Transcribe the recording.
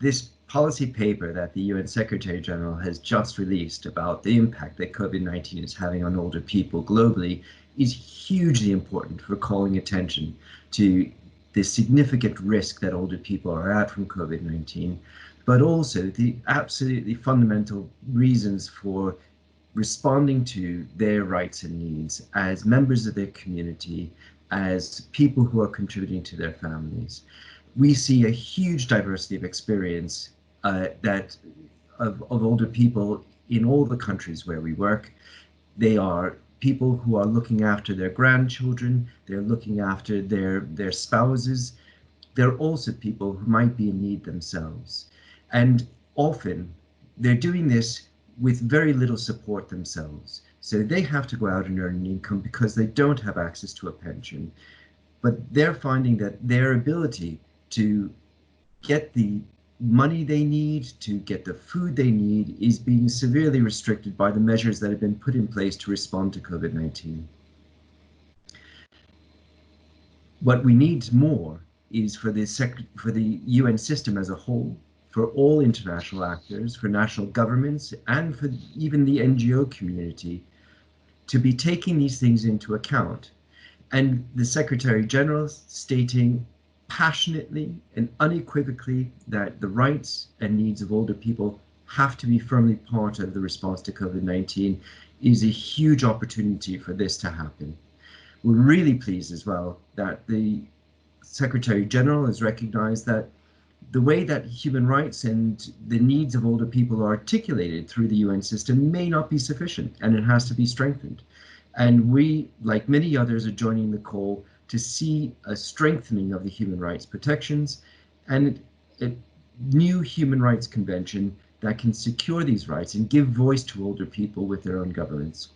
this policy paper that the UN Secretary General has just released about the impact that COVID-19 is having on older people globally is hugely important for calling attention to the significant risk that older people are at from COVID-19, but also the absolutely fundamental reasons for responding to their rights and needs as members of their community, as people who are contributing to their families. We see a huge diversity of experience of older people in all the countries where we work. They are people who are looking after their grandchildren, they're looking after their spouses. They're also people who might be in need themselves. And often they're doing this with very little support themselves. So they have to go out and earn an income because they don't have access to a pension. But they're finding that their ability to get the money they need, to get the food they need, is being severely restricted by the measures that have been put in place to respond to COVID-19. What we need more is for the UN system as a whole, for all international actors, for national governments, and for even the NGO community to be taking these things into account. And the Secretary General stating passionately and unequivocally that the rights and needs of older people have to be firmly part of the response to COVID-19 is a huge opportunity for this to happen. We're really pleased as well that the Secretary General has recognized that the way that human rights and the needs of older people are articulated through the UN system may not be sufficient, and it has to be strengthened. And we, like many others, are joining the call to see a strengthening of the human rights protections and a new human rights convention that can secure these rights and give voice to older people with their own governments.